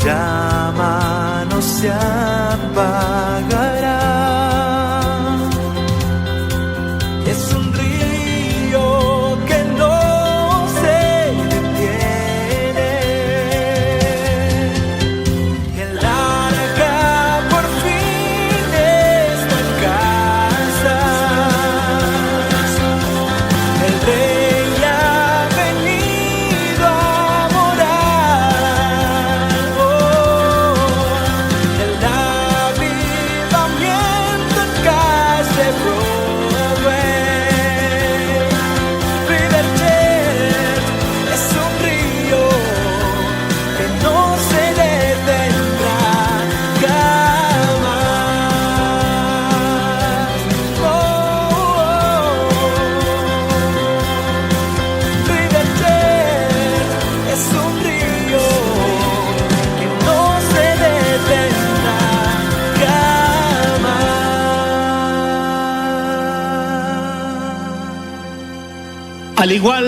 llama no se apagará. Es un río que no se detiene. El arca por fin está en casa. El rey ha venido a morar. El avivamiento en casa Broadway. Riverjet es un río que no se detendrá jamás. Riverjet es un río que no se detendrá jamás. Al igual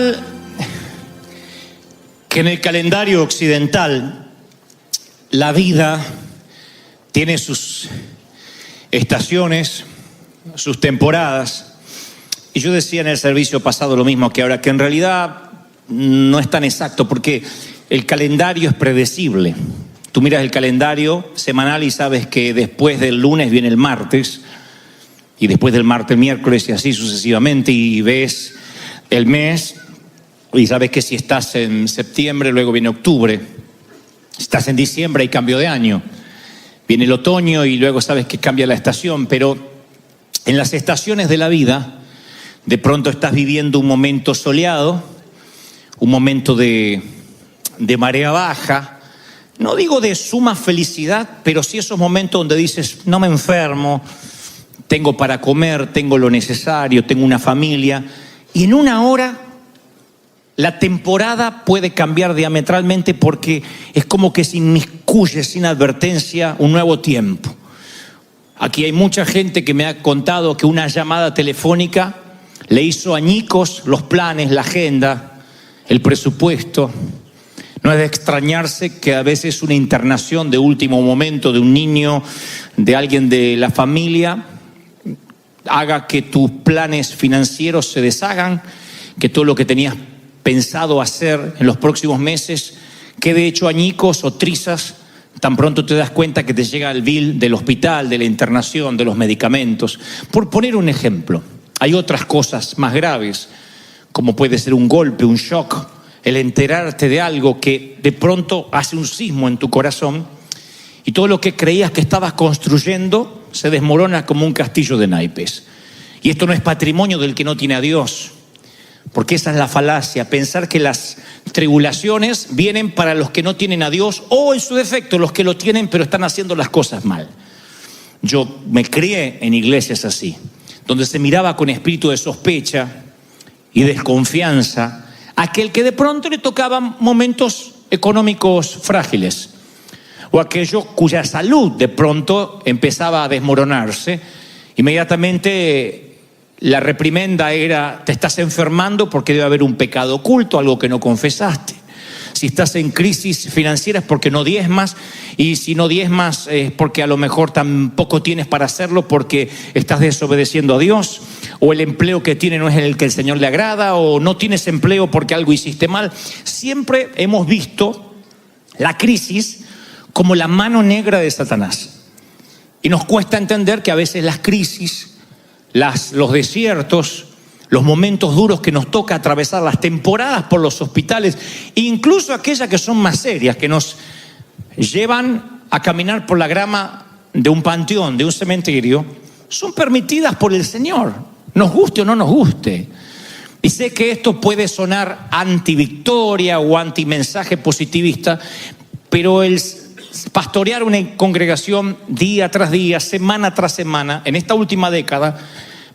que en el calendario occidental, la vida tiene sus estaciones, sus temporadas. Y yo decía en el servicio pasado lo mismo que ahora, que en realidad no es tan exacto, porque el calendario es predecible. Tú miras el calendario semanal y sabes que después del lunes viene el martes, y después del martes el miércoles, y así sucesivamente, y ves el mes y sabes que si estás en septiembre, luego viene octubre. Si estás en diciembre, hay cambio de año. Viene el otoño y luego sabes que cambia la estación. Pero en las estaciones de la vida, de pronto estás viviendo un momento soleado, un momento de marea baja. No digo de suma felicidad, pero sí esos momentos donde dices, no me enfermo, tengo para comer, tengo lo necesario, tengo una familia. Y en una hora la temporada puede cambiar diametralmente, porque es como que se inmiscuye sin advertencia un nuevo tiempo. Aquí hay mucha gente que me ha contado que una llamada telefónica le hizo añicos los planes, la agenda, el presupuesto. No es de extrañarse que a veces una internación de último momento de un niño, de alguien de la familia, haga que tus planes financieros se deshagan, que todo lo que tenías pensado hacer en los próximos meses quede hecho añicos o trizas. Tan pronto te das cuenta que te llega el bill del hospital, de la internación, de los medicamentos. Por poner un ejemplo, hay otras cosas más graves, como puede ser un golpe, un shock, el enterarte de algo que de pronto hace un sismo en tu corazón y todo lo que creías que estabas construyendo se desmorona como un castillo de naipes. Y esto no es patrimonio del que no tiene a Dios, porque esa es la falacia, pensar que las tribulaciones vienen para los que no tienen a Dios, o en su defecto los que lo tienen pero están haciendo las cosas mal. Yo me crié en iglesias así, donde se miraba con espíritu de sospecha y desconfianza a aquel que de pronto le tocaban momentos económicos frágiles, o aquello cuya salud de pronto empezaba a desmoronarse. Inmediatamente la reprimenda era: te estás enfermando porque debe haber un pecado oculto, algo que no confesaste. Si estás en crisis financiera es porque no diezmas, y si no diezmas es porque a lo mejor tampoco tienes para hacerlo porque estás desobedeciendo a Dios, o el empleo que tienes no es el que el Señor le agrada, o no tienes empleo porque algo hiciste mal. Siempre hemos visto la crisis como la mano negra de Satanás, y nos cuesta entender que a veces las crisis, los desiertos, los momentos duros que nos toca atravesar, las temporadas por los hospitales, incluso aquellas que son más serias, que nos llevan a caminar por la grama de un panteón, de un cementerio, son permitidas por el Señor, nos guste o no nos guste. Y sé que esto puede sonar anti-victoria o anti-mensaje positivista, pero el pastorear una congregación día tras día, semana tras semana, en esta última década,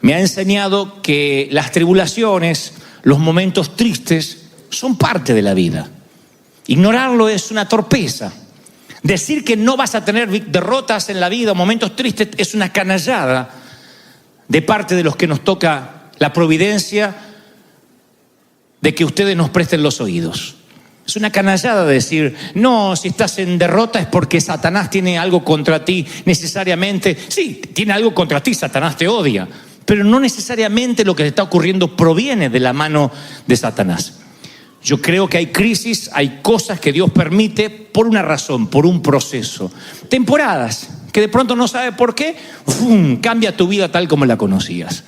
me ha enseñado que las tribulaciones, los momentos tristes, son parte de la vida. Ignorarlo es una torpeza. Decir que no vas a tener derrotas en la vida, momentos tristes, es una canallada de parte de los que nos toca la providencia de que ustedes nos presten los oídos. Es una canallada decir, no, si estás en derrota es porque Satanás tiene algo contra ti necesariamente. Sí, tiene algo contra ti, Satanás te odia, pero no necesariamente lo que te está ocurriendo proviene de la mano de Satanás. Yo creo que hay crisis, hay cosas que Dios permite por una razón, por un proceso. Temporadas que de pronto no sabes por qué, ¡fum!, cambia tu vida tal como la conocías.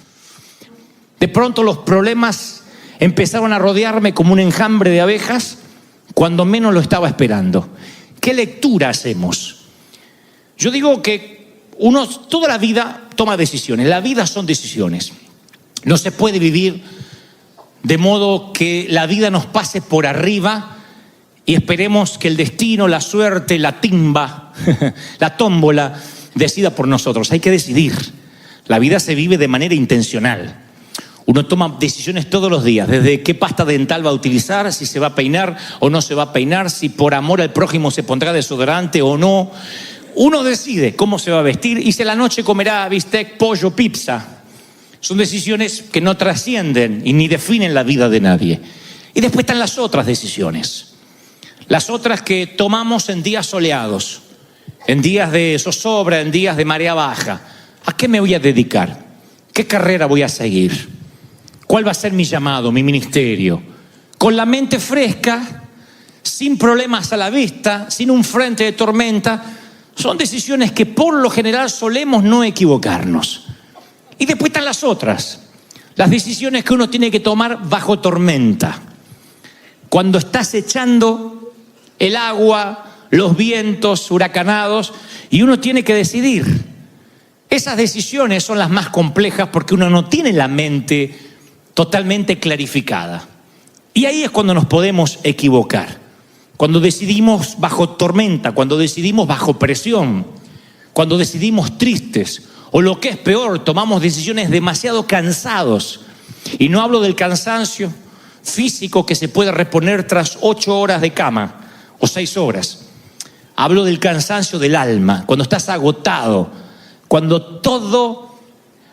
De pronto los problemas empezaron a rodearme como un enjambre de abejas cuando menos lo estaba esperando. ¿Qué lectura hacemos? Yo digo que uno toda la vida toma decisiones. La vida son decisiones. No se puede vivir de modo que la vida nos pase por arriba y esperemos que el destino, la suerte, la timba, la tómbola decida por nosotros. Hay que decidir. La vida se vive de manera intencional. Uno toma decisiones todos los días, desde qué pasta dental va a utilizar, si se va a peinar o no se va a peinar, si por amor al prójimo se pondrá desodorante o no. Uno decide cómo se va a vestir y si a la noche comerá bistec, pollo, pizza. Son decisiones que no trascienden y ni definen la vida de nadie. Y después están las otras decisiones. Las otras que tomamos en días soleados, en días de zozobra, en días de marea baja. ¿A qué me voy a dedicar? ¿Qué carrera voy a seguir? ¿Cuál va a ser mi llamado, mi ministerio? Con la mente fresca, sin problemas a la vista, sin un frente de tormenta. Son decisiones que por lo general solemos no equivocarnos. Y después están las otras, las decisiones que uno tiene que tomar bajo tormenta. Cuando estás echando el agua, los vientos huracanados, y uno tiene que decidir. Esas decisiones son las más complejas porque uno no tiene la mente totalmente clarificada. Y ahí es cuando nos podemos equivocar. Cuando decidimos bajo tormenta, cuando decidimos bajo presión, cuando decidimos tristes, o lo que es peor, tomamos decisiones demasiado cansados. Y no hablo del cansancio físico que se puede reponer tras 8 horas de cama o 6 horas. Hablo del cansancio del alma, cuando estás agotado, cuando todo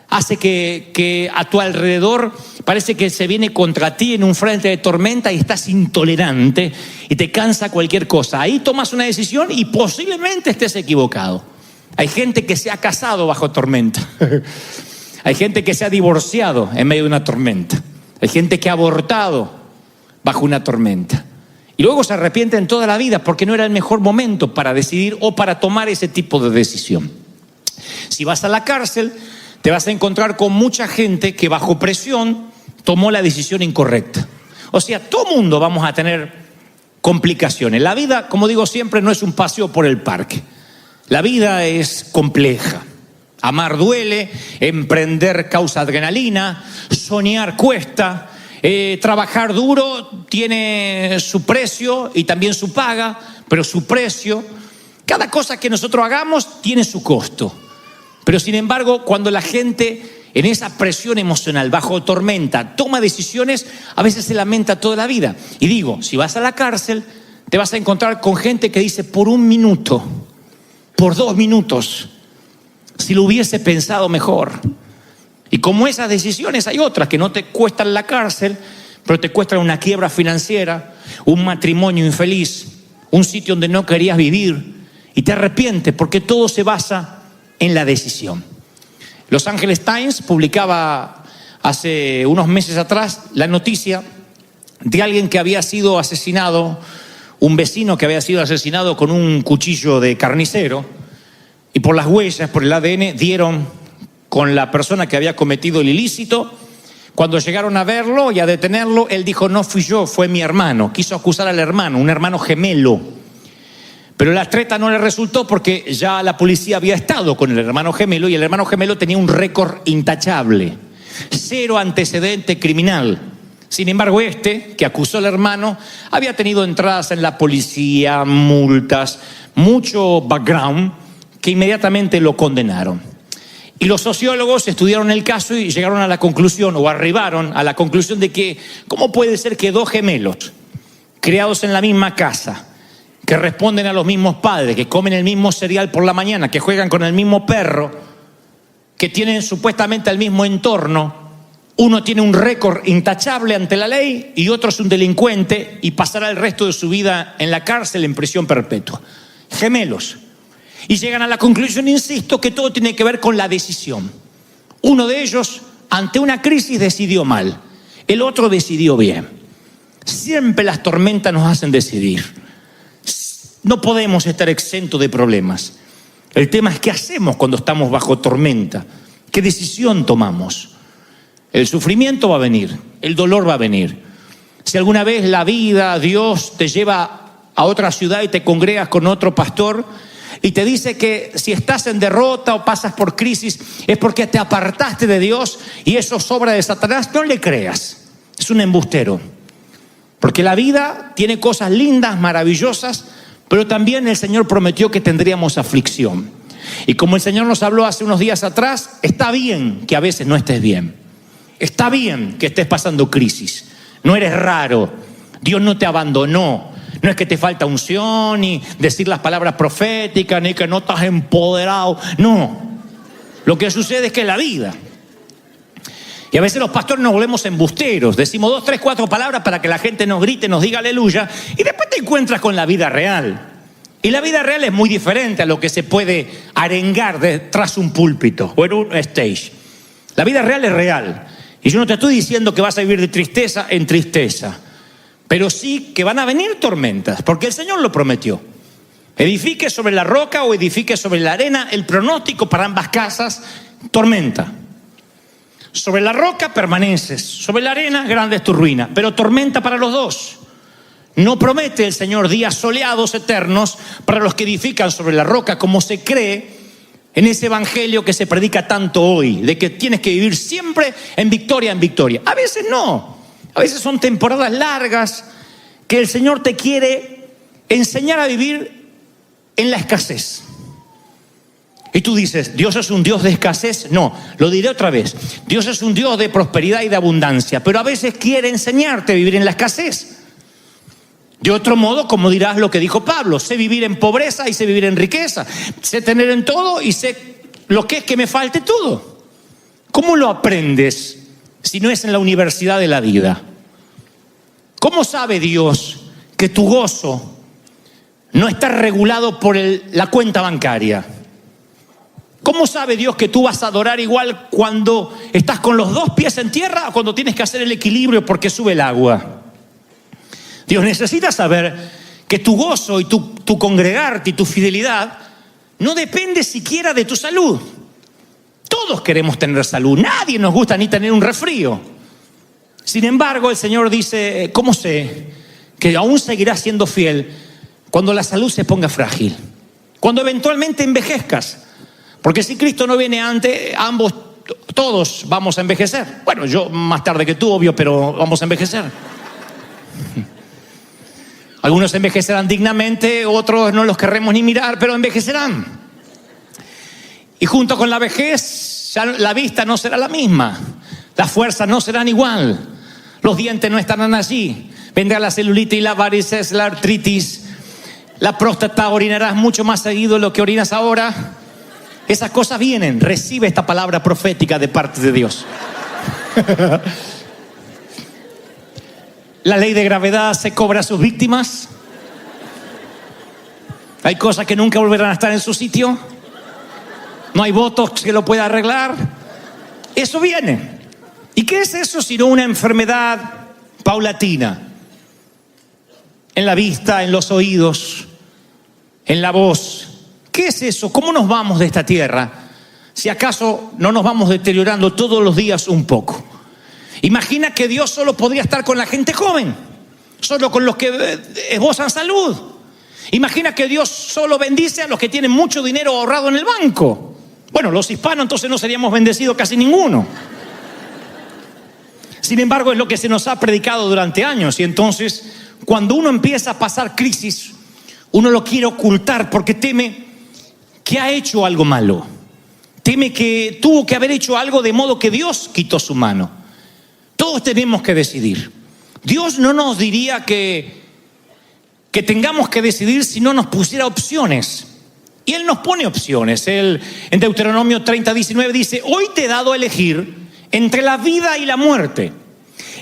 hace que a tu alrededor parece que se viene contra ti en un frente de tormenta y estás intolerante y te cansa cualquier cosa. Ahí tomas una decisión y posiblemente estés equivocado. Hay gente que se ha casado bajo tormenta. Hay gente que se ha divorciado en medio de una tormenta. Hay gente que ha abortado bajo una tormenta. Y luego se arrepienten toda la vida porque no era el mejor momento para decidir o para tomar ese tipo de decisión. Si vas a la cárcel, te vas a encontrar con mucha gente que bajo presión tomó la decisión incorrecta. O sea, todo mundo vamos a tener complicaciones. La vida, como digo siempre, no es un paseo por el parque. La vida es compleja. Amar duele, emprender causa adrenalina, soñar cuesta, trabajar duro tiene su precio y también su paga, pero su precio, cada cosa que nosotros hagamos tiene su costo. Pero sin embargo, cuando la gente en esa presión emocional, bajo tormenta, toma decisiones, a veces se lamenta toda la vida. Y digo, si vas a la cárcel, te vas a encontrar con gente que dice, por 1 minuto, por 2 minutos, si lo hubiese pensado mejor. Y como esas decisiones hay otras que no te cuestan la cárcel, pero te cuestan una quiebra financiera, un matrimonio infeliz, un sitio donde no querías vivir y te arrepientes porque todo se basa en la decisión. Los Angeles Times publicaba hace unos meses atrás la noticia de alguien que había sido asesinado, un vecino que había sido asesinado con un cuchillo de carnicero, y por las huellas, por el ADN, dieron con la persona que había cometido el ilícito. Cuando llegaron a verlo y a detenerlo, él dijo, no fui yo, fue mi hermano. Quiso acusar al hermano, un hermano gemelo. Pero la treta no le resultó porque ya la policía había estado con el hermano gemelo y el hermano gemelo tenía un récord intachable. 0 antecedente criminal. Sin embargo, que acusó al hermano, había tenido entradas en la policía, multas, mucho background, que inmediatamente lo condenaron. Y los sociólogos estudiaron el caso y llegaron a la conclusión, o arribaron a la conclusión de que, ¿cómo puede ser que 2 gemelos, criados en la misma casa, que responden a los mismos padres, que comen el mismo cereal por la mañana, que juegan con el mismo perro, que tienen supuestamente el mismo entorno, Uno tiene un récord intachable ante la ley y otro es un delincuente y pasará el resto de su vida en la cárcel en prisión perpetua. Gemelos. Y llegan a la conclusión, insisto, que todo tiene que ver con la decisión. Uno de ellos, ante una crisis, decidió mal. El otro decidió bien. Siempre las tormentas nos hacen decidir. No podemos estar exentos de problemas. El tema es qué hacemos cuando estamos bajo tormenta. ¿Qué decisión tomamos? El sufrimiento va a venir, el dolor va a venir. Si alguna vez la vida, Dios te lleva a otra ciudad y te congregas con otro pastor y te dice que si estás en derrota o pasas por crisis es porque te apartaste de Dios y eso es obra de Satanás, no le creas. Es un embustero. Porque la vida tiene cosas lindas, maravillosas, pero también el Señor prometió que tendríamos aflicción. Y como el Señor nos habló hace unos días atrás, está bien que a veces no estés bien. Está bien que estés pasando crisis. No eres raro. Dios no te abandonó. No es que te falta unción, ni decir las palabras proféticas, ni que no estás empoderado. No. Lo que sucede es que es la vida. Y a veces los pastores nos volvemos embusteros. Decimos 2, 3, 4 palabras para que la gente nos grite, nos diga aleluya. Y después te encuentras con la vida real. Y la vida real es muy diferente a lo que se puede arengar detrás de un púlpito o en un stage. La vida real es real. Y yo no te estoy diciendo que vas a vivir de tristeza en tristeza. Pero sí que van a venir tormentas, porque el Señor lo prometió. Edifique sobre la roca o edifique sobre la arena, el pronóstico para ambas casas, tormenta. Sobre la roca permaneces, sobre la arena grande es tu ruina, pero tormenta para los dos. No promete el Señor días soleados eternos para los que edifican sobre la roca, como se cree en ese evangelio que se predica tanto hoy, de que tienes que vivir siempre en victoria en victoria. A veces no, a veces son temporadas largas que el Señor te quiere enseñar a vivir en la escasez. Y tú dices, ¿Dios es un Dios de escasez? No, lo diré otra vez. Dios es un Dios de prosperidad y de abundancia, pero a veces quiere enseñarte a vivir en la escasez. De otro modo, como dirás lo que dijo Pablo, sé vivir en pobreza y sé vivir en riqueza. Sé tener en todo y sé lo que es que me falte todo. ¿Cómo lo aprendes si no es en la universidad de la vida? ¿Cómo sabe Dios que tu gozo no está regulado por la cuenta bancaria? ¿Cómo sabe Dios que tú vas a adorar igual cuando estás con los 2 pies en tierra o cuando tienes que hacer el equilibrio porque sube el agua? Dios necesita saber que tu gozo y tu congregarte y tu fidelidad no depende siquiera de tu salud. Todos queremos tener salud, nadie nos gusta ni tener un resfrío. Sin embargo, el Señor dice, ¿cómo sé que aún seguirás siendo fiel cuando la salud se ponga frágil? Cuando eventualmente envejezcas. Porque si Cristo no viene antes, todos vamos a envejecer. Bueno, yo más tarde que tú, obvio, pero vamos a envejecer. Algunos envejecerán dignamente, otros no los querremos ni mirar, pero envejecerán. Y junto con la vejez, ya la vista no será la misma. Las fuerzas no serán igual. Los dientes no estarán allí. Vendrá la celulitis, la varices, la artritis. La próstata, orinarás mucho más seguido de lo que orinas ahora. Esas cosas vienen. Recibe esta palabra profética de parte de Dios. La ley de gravedad se cobra a sus víctimas. Hay cosas que nunca volverán a estar en su sitio. No hay votos que lo pueda arreglar. Eso viene. ¿Y qué es eso sino una enfermedad paulatina? En la vista, en los oídos, en la voz. ¿Qué es eso? ¿Cómo nos vamos de esta tierra? Si acaso no nos vamos deteriorando todos los días un poco. Imagina que Dios solo podría estar con la gente joven, solo con los que esbozan salud. Imagina que Dios solo bendice a los que tienen mucho dinero ahorrado en el banco. Bueno, los hispanos entonces no seríamos bendecidos casi ninguno. Sin embargo, es lo que se nos ha predicado durante años. Y entonces, cuando uno empieza a pasar crisis, uno lo quiere ocultar porque teme que ha hecho algo malo. Teme que tuvo que haber hecho algo de modo que Dios quitó su mano. Todos tenemos que decidir. Dios no nos diría que tengamos que decidir si no nos pusiera opciones. Y Él nos pone opciones. Él en Deuteronomio 30:19 dice: hoy te he dado a elegir entre la vida y la muerte,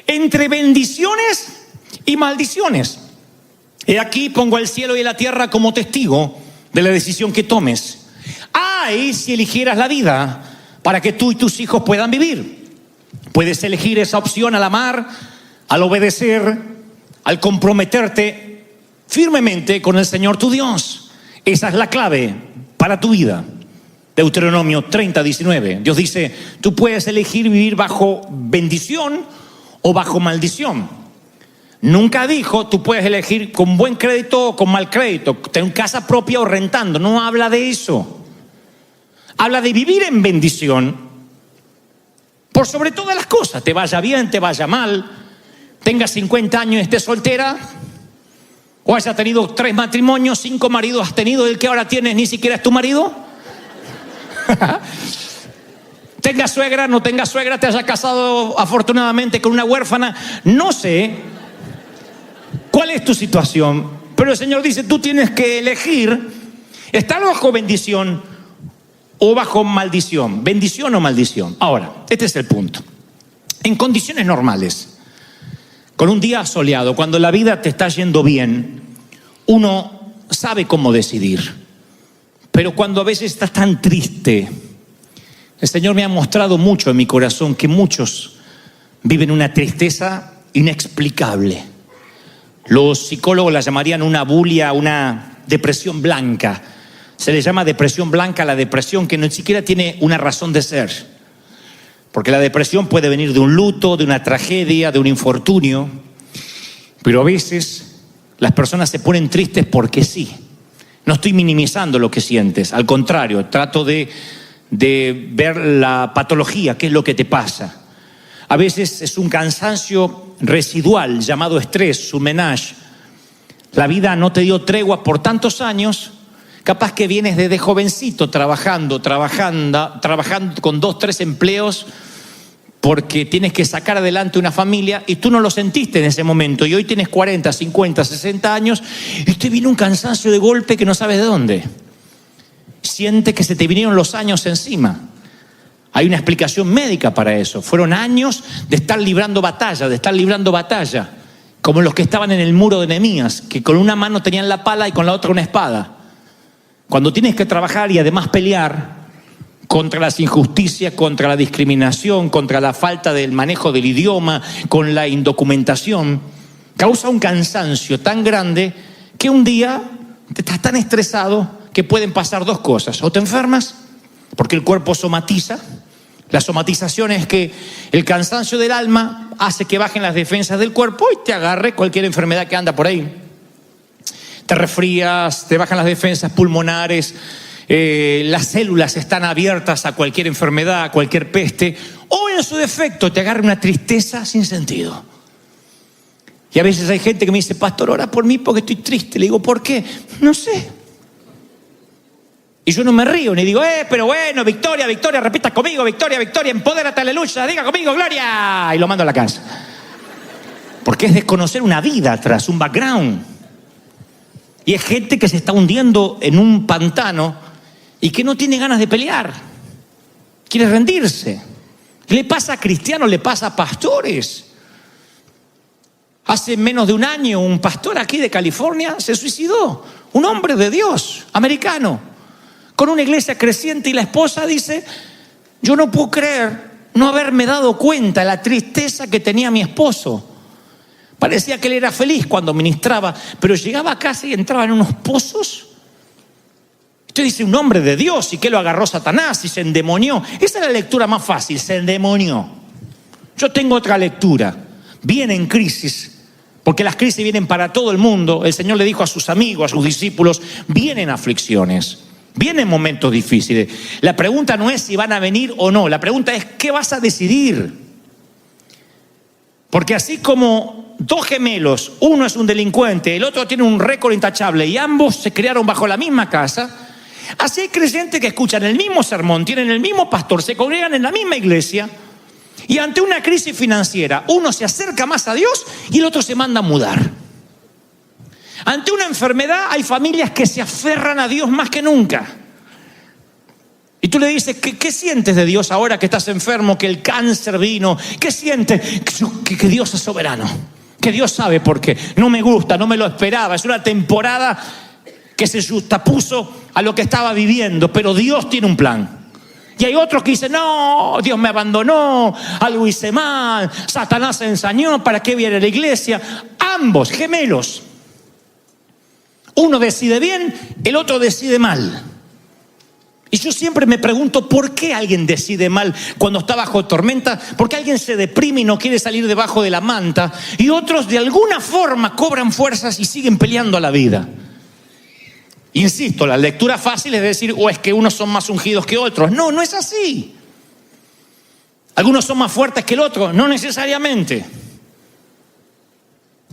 entre bendiciones y maldiciones. He aquí pongo el cielo y la tierra como testigo de la decisión que tomes. Ay, si eligieras la vida para que tú y tus hijos puedan vivir. Puedes elegir esa opción al amar, al obedecer, al comprometerte firmemente con el Señor tu Dios. Esa es la clave para tu vida. Deuteronomio 30:19. Dios dice, tú puedes elegir vivir bajo bendición o bajo maldición. Nunca dijo, tú puedes elegir con buen crédito o con mal crédito, tener casa propia o rentando. No habla de eso. Habla de vivir en bendición por sobre todas las cosas. Te vaya bien, te vaya mal, tengas 50 años y estés soltera, o hayas tenido 3 matrimonios, 5 maridos has tenido, el que ahora tienes ni siquiera es tu marido. Tenga suegra, no tenga suegra, te hayas casado afortunadamente con una huérfana, no sé cuál es tu situación, pero el Señor dice, tú tienes que elegir estar bajo bendición o bajo maldición, bendición o maldición. Ahora, este es el punto. En condiciones normales, con un día soleado, cuando la vida te está yendo bien, uno sabe cómo decidir. Pero cuando a veces estás tan triste, el Señor me ha mostrado mucho en mi corazón que muchos viven una tristeza inexplicable. Los psicólogos la llamarían una bulia, una depresión blanca. Se le llama depresión blanca a la depresión que no siquiera tiene una razón de ser. Porque la depresión puede venir de un luto, de una tragedia, de un infortunio. Pero a veces las personas se ponen tristes porque sí. No estoy minimizando lo que sientes, al contrario, trato de ver la patología, qué es lo que te pasa. A veces es un cansancio residual llamado estrés, surmenage. La vida no te dio tregua por tantos años, capaz que vienes desde jovencito trabajando con 2, 3 empleos, porque tienes que sacar adelante una familia y tú no lo sentiste en ese momento. Y hoy tienes 40, 50, 60 años y te viene un cansancio de golpe que no sabes de dónde. Sientes que se te vinieron los años encima. Hay una explicación médica para eso. Fueron años de estar librando batalla, como los que estaban en el muro de Nehemías, que con una mano tenían la pala y con la otra una espada. Cuando tienes que trabajar y además pelear contra las injusticias, contra la discriminación, contra la falta del manejo del idioma, con la indocumentación, causa un cansancio tan grande que un día te estás tan estresado que pueden pasar 2 cosas. O te enfermas, porque el cuerpo somatiza. La somatización es que el cansancio del alma hace que bajen las defensas del cuerpo y te agarre cualquier enfermedad que anda por ahí. Te resfrías, te bajan las defensas pulmonares, las células están abiertas a cualquier enfermedad, a cualquier peste, o en su defecto te agarra una tristeza sin sentido. Y a veces hay gente que me dice, pastor, ora por mí porque estoy triste. Le digo, ¿por qué? No sé. Y yo no me río, ni digo, pero bueno, victoria, victoria, repita conmigo, victoria, victoria, empodérate, aleluya, diga conmigo, gloria, y lo mando a la casa. Porque es desconocer una vida atrás, un background. Y es gente que se está hundiendo en un pantano y que no tiene ganas de pelear, quiere rendirse. Le pasa a cristianos, le pasa a pastores. Hace menos de un año un pastor aquí de California se suicidó, un hombre de Dios, americano, con una iglesia creciente, y la esposa dice, yo no puedo creer no haberme dado cuenta de la tristeza que tenía mi esposo. Parecía que él era feliz cuando ministraba, pero llegaba a casa y entraba en unos pozos. Usted dice, un hombre de Dios, y que lo agarró Satanás y se endemonió. Esa es la lectura más fácil, se endemonió. Yo tengo otra lectura. Viene en crisis, porque las crisis vienen para todo el mundo. El Señor le dijo a sus amigos, a sus discípulos, vienen aflicciones, vienen momentos difíciles. La pregunta no es si van a venir o no, la pregunta es, ¿qué vas a decidir? Porque así como 2 gemelos, uno es un delincuente, el otro tiene un récord intachable y ambos se criaron bajo la misma casa, así hay creyentes que escuchan el mismo sermón, tienen el mismo pastor, se congregan en la misma iglesia, y ante una crisis financiera, uno se acerca más a Dios y el otro se manda a mudar. Ante una enfermedad hay familias que se aferran a Dios más que nunca. Y tú le dices, ¿qué sientes de Dios ahora que estás enfermo, que el cáncer vino? ¿Qué sientes? Que Dios es soberano, que Dios sabe por qué. No me gusta, no me lo esperaba. Es una temporada que se justapuso a lo que estaba viviendo, pero Dios tiene un plan. Y hay otros que dicen, no, Dios me abandonó, algo hice mal, Satanás se ensañó, ¿para qué viene a la iglesia? Ambos, gemelos. Uno decide bien, el otro decide mal. Y yo siempre me pregunto, ¿por qué alguien decide mal cuando está bajo tormenta? ¿Por qué alguien se deprime y no quiere salir debajo de la manta? Y otros de alguna forma cobran fuerzas y siguen peleando a la vida. Insisto, la lectura fácil es decir, o es que unos son más ungidos que otros. No, no es así. Algunos son más fuertes que el otro, no necesariamente.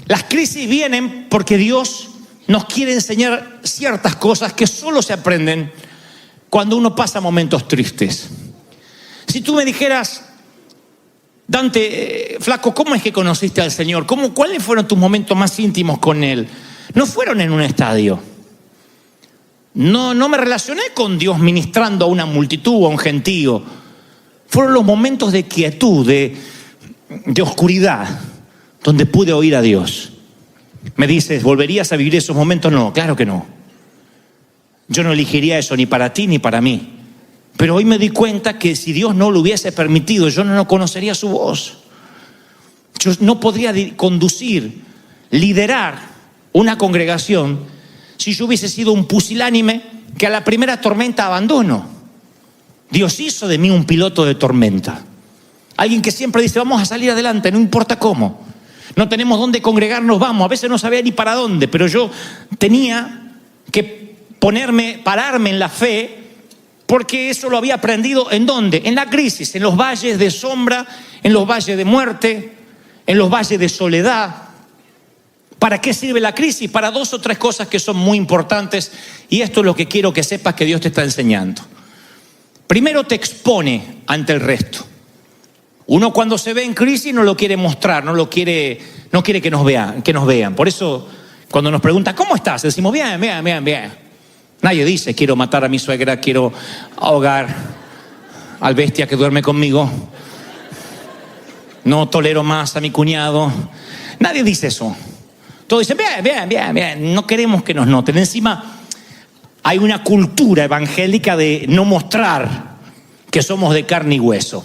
Las crisis vienen porque Dios nos quiere enseñar ciertas cosas que solo se aprenden cuando uno pasa momentos tristes. Si tú me dijeras, Dante, flaco, ¿cómo es que conociste al Señor? ¿Cuáles fueron tus momentos más íntimos con Él? No fueron en un estadio. No me relacioné con Dios ministrando a una multitud o a un gentío. Fueron los momentos de quietud, de oscuridad, donde pude oír a Dios. Me dices, ¿volverías a vivir esos momentos? No, claro que no. Yo no elegiría eso ni para ti ni para mí. Pero hoy me di cuenta que si Dios no lo hubiese permitido, yo no conocería su voz. Yo no podría conducir, liderar una congregación si yo hubiese sido un pusilánime que a la primera tormenta abandono. Dios hizo de mí un piloto de tormenta. Alguien que siempre dice, vamos a salir adelante, no importa cómo. No tenemos dónde congregarnos, vamos. A veces no sabía ni para dónde, pero yo tenía que pararme en la fe, porque eso lo había aprendido ¿en dónde? En la crisis, en los valles de sombra, en los valles de muerte, en los valles de soledad. ¿Para qué sirve la crisis? Para 2 o 3 cosas que son muy importantes, y esto es lo que quiero que sepas que Dios te está enseñando. Primero, te expone ante el resto. Uno cuando se ve en crisis no lo quiere mostrar, no quiere que nos vean. Por eso cuando nos preguntan, ¿cómo estás? Decimos, bien. Nadie dice, quiero matar a mi suegra, quiero ahogar al bestia que duerme conmigo, no tolero más a mi cuñado. Nadie dice eso. Todos dicen, bien, no queremos que nos noten. Encima hay una cultura evangélica de no mostrar que somos de carne y hueso,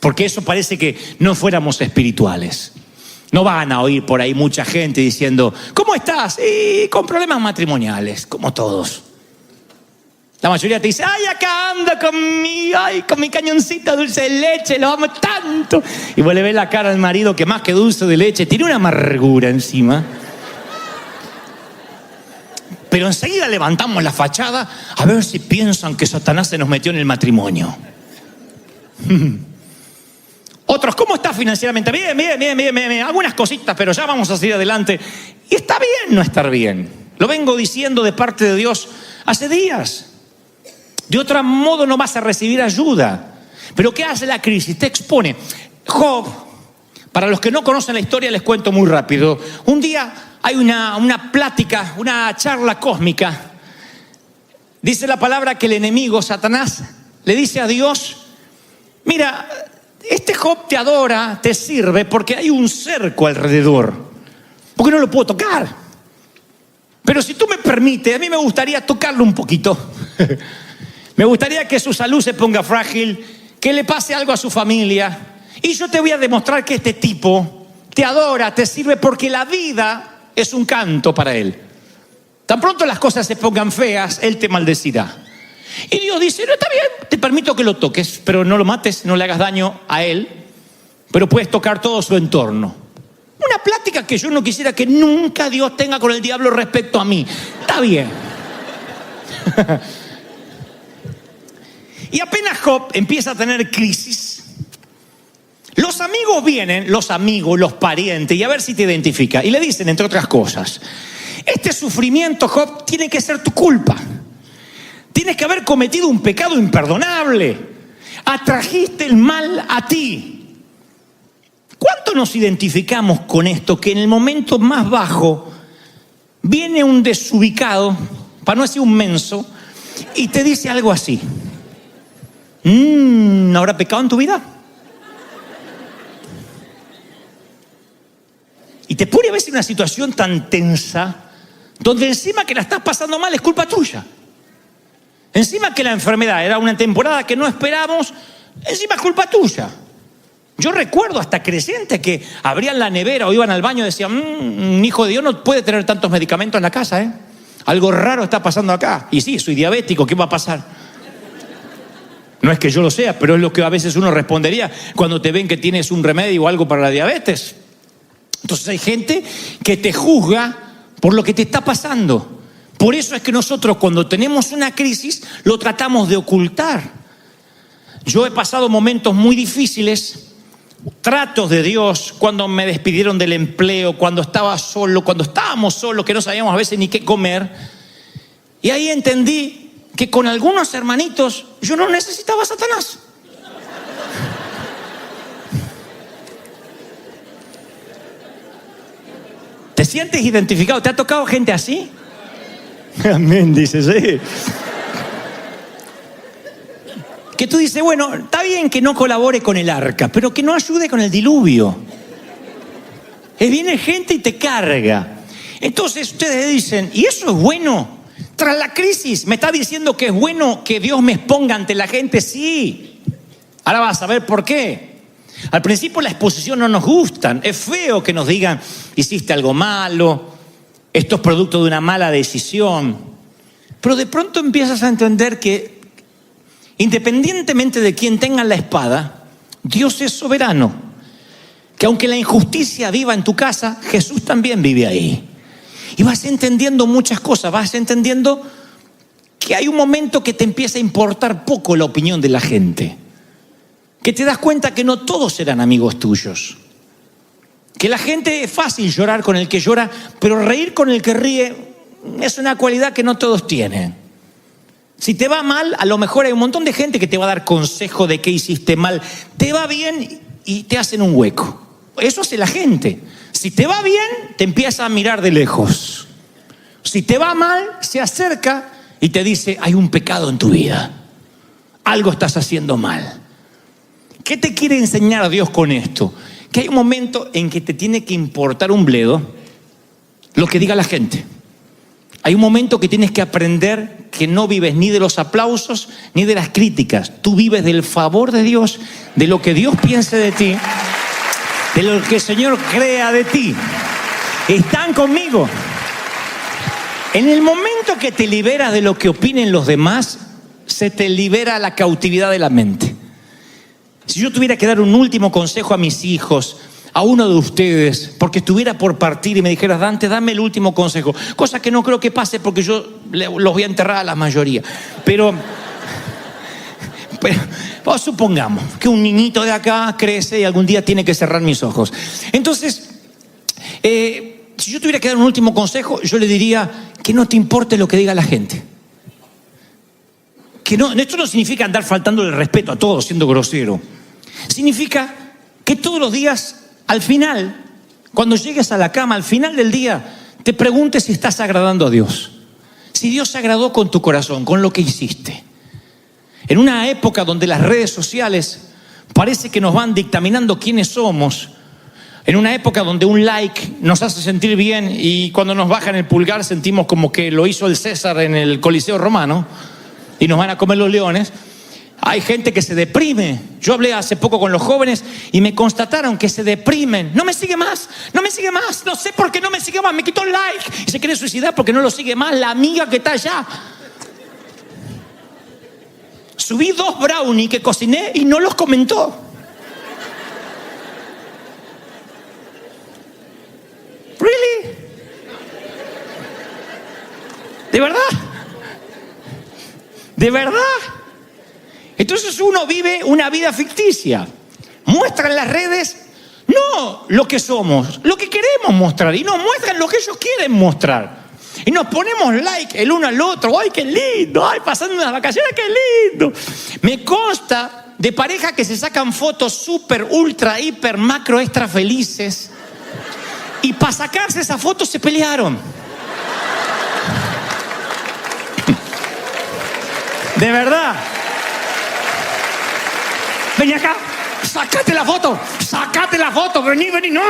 porque eso parece que no fuéramos espirituales. No van a oír por ahí mucha gente diciendo, ¿cómo estás? Y con problemas matrimoniales, como todos. La mayoría te dice, ay, acá ando con mi cañoncito de dulce de leche, lo amo tanto. Y vos le ves la cara al marido que más que dulce de leche, tiene una amargura encima. Pero enseguida levantamos la fachada a ver si piensan que Satanás se nos metió en el matrimonio. Otros, ¿cómo está financieramente? Bien. Algunas cositas, pero ya vamos a seguir adelante. Y está bien no estar bien. Lo vengo diciendo de parte de Dios hace días. De otro modo no vas a recibir ayuda. Pero ¿qué hace la crisis? Te expone. Job, para los que no conocen la historia, les cuento muy rápido. Un día hay una plática, una charla cósmica. Dice la palabra que el enemigo, Satanás, le dice a Dios, mira, este Job te adora, te sirve porque hay un cerco alrededor, porque no lo puedo tocar. Pero si tú me permites, a mí me gustaría tocarlo un poquito. Me gustaría que su salud se ponga frágil, que le pase algo a su familia. Y yo te voy a demostrar que este tipo te adora, te sirve porque la vida es un canto para él. Tan pronto las cosas se pongan feas, él te maldecirá. Y Dios dice, no, está bien, te permito que lo toques, pero no lo mates, no le hagas daño a él, pero puedes tocar todo su entorno. Una plática que yo no quisiera que nunca Dios tenga con el diablo respecto a mí. Está bien. Y apenas Job empieza a tener crisis, los amigos vienen, los parientes, y a ver si te identifica. Y le dicen, entre otras cosas, este sufrimiento, Job, tiene que ser tu culpa. Tienes que haber cometido un pecado imperdonable. Atrajiste el mal a ti. ¿Cuánto nos identificamos con esto? Que en el momento más bajo viene un desubicado, para no decir un menso, y te dice algo así. ¿Habrá pecado en tu vida? Y te pone a veces en una situación tan tensa, donde encima que la estás pasando mal es culpa tuya. Encima que la enfermedad era una temporada que no esperamos, encima es culpa tuya. Yo recuerdo hasta creyentes que abrían la nevera o iban al baño y decían, un hijo de Dios no puede tener tantos medicamentos en la casa, ¿eh? Algo raro está pasando acá. Y sí, soy diabético, ¿qué va a pasar? No es que yo lo sea, pero es lo que a veces uno respondería cuando te ven que tienes un remedio o algo para la diabetes. Entonces hay gente que te juzga por lo que te está pasando. Por eso es que nosotros cuando tenemos una crisis lo tratamos de ocultar. Yo he pasado momentos muy difíciles, tratos de Dios, cuando me despidieron del empleo, cuando estaba solo, cuando estábamos solos, que no sabíamos a veces ni qué comer. Y ahí entendí que con algunos hermanitos yo no necesitaba a Satanás. ¿Te sientes identificado? ¿Te ha tocado gente así? Amén, dice, sí. Que tú dices, bueno, está bien que no colabore con el arca, pero que no ayude con el diluvio. Viene gente y te carga. Entonces ustedes dicen, ¿y eso es bueno? Tras la crisis, ¿me está diciendo que es bueno que Dios me exponga ante la gente? Sí. Ahora vas a ver por qué. Al principio la exposición no nos gusta. Es feo que nos digan, hiciste algo malo, esto es producto de una mala decisión. Pero de pronto empiezas a entender que independientemente de quién tenga la espada, Dios es soberano. Que aunque la injusticia viva en tu casa, Jesús también vive ahí. Y vas entendiendo muchas cosas, vas entendiendo que hay un momento que te empieza a importar poco la opinión de la gente. Que te das cuenta que no todos serán amigos tuyos. Que la gente es fácil llorar con el que llora, pero reír con el que ríe es una cualidad que no todos tienen. Si te va mal, a lo mejor hay un montón de gente que te va a dar consejo de qué hiciste mal. Te va bien y te hacen un hueco. Eso hace la gente. Si te va bien, te empieza a mirar de lejos. Si te va mal, se acerca y te dice, hay un pecado en tu vida. Algo estás haciendo mal. ¿Qué te quiere enseñar Dios con esto? Que hay un momento en que te tiene que importar un bledo lo que diga la gente. Hay un momento que tienes que aprender que no vives ni de los aplausos ni de las críticas. Tú vives del favor de Dios, de lo que Dios piense de ti, de lo que el Señor crea de ti. ¿Están conmigo? En el momento que te liberas de lo que opinen los demás, se te libera la cautividad de la mente. Si yo tuviera que dar un último consejo a mis hijos, a uno de ustedes, porque estuviera por partir y me dijeras, Dante, dame el último consejo, cosa que no creo que pase porque yo los voy a enterrar a la mayoría, pero supongamos que un niñito de acá crece y algún día tiene que cerrar mis ojos. Entonces, si yo tuviera que dar un último consejo, yo le diría que no te importe lo que diga la gente. Que no, esto no significa andar faltando el respeto a todos siendo grosero. Significa que todos los días, al final, cuando llegues a la cama, al final del día, te preguntes si estás agradando a Dios. Si Dios se agradó con tu corazón, con lo que hiciste. En una época donde las redes sociales parece que nos van dictaminando quiénes somos. En una época donde un like nos hace sentir bien y cuando nos bajan el pulgar sentimos como que lo hizo el César en el Coliseo Romano y nos van a comer los leones. Hay gente que se deprime. Yo hablé hace poco con los jóvenes y me constataron que se deprimen. No me sigue más, no me sigue más. No sé por qué no me sigue más. Me quitó el like y se quiere suicidar porque no lo sigue más la amiga que está allá. Subí 2 brownies que cociné y no los comentó. ¿Really? ¿De verdad? ¿De verdad? Entonces uno vive una vida ficticia. Muestra en las redes no lo que somos, lo que queremos mostrar. Y nos muestran lo que ellos quieren mostrar. Y nos ponemos like el uno al otro. ¡Ay, qué lindo! ¡Ay, pasando unas vacaciones, qué lindo! Me consta de parejas que se sacan fotos súper, ultra, hiper, macro, extra felices. Y para sacarse esas fotos se pelearon. De verdad. vení acá, sacate la foto, vení, no.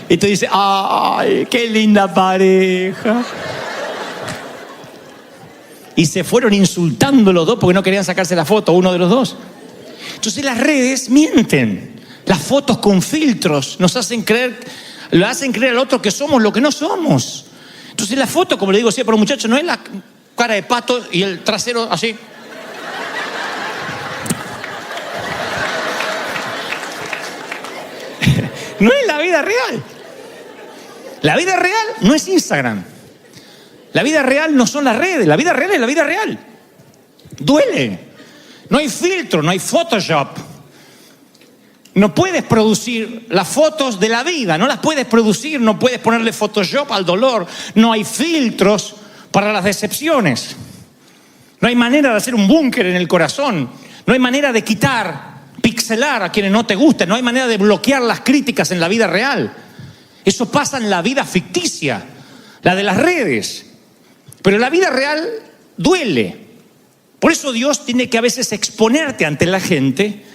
Y tú dices, ay, qué linda pareja. Y se fueron insultando los dos porque no querían sacarse la foto, uno de los dos. Entonces las redes mienten. Las fotos con filtros nos hacen creer, le hacen creer al otro que somos lo que no somos. Entonces la foto, como le digo siempre a los muchachos, no es la cara de pato y el trasero así. No es la vida real. La vida real no es Instagram. La vida real no son las redes. La vida real es la vida real. Duele. No hay filtro, no hay Photoshop. No puedes producir las fotos de la vida. No las puedes producir. No puedes ponerle Photoshop al dolor. No hay filtros para las decepciones. No hay manera de hacer un búnker en el corazón. No hay manera de quitar, pixelar a quienes no te gusten. No hay manera de bloquear las críticas en la vida real. Eso pasa en la vida ficticia, la de las redes. Pero la vida real duele. Por eso Dios tiene que a veces exponerte ante la gente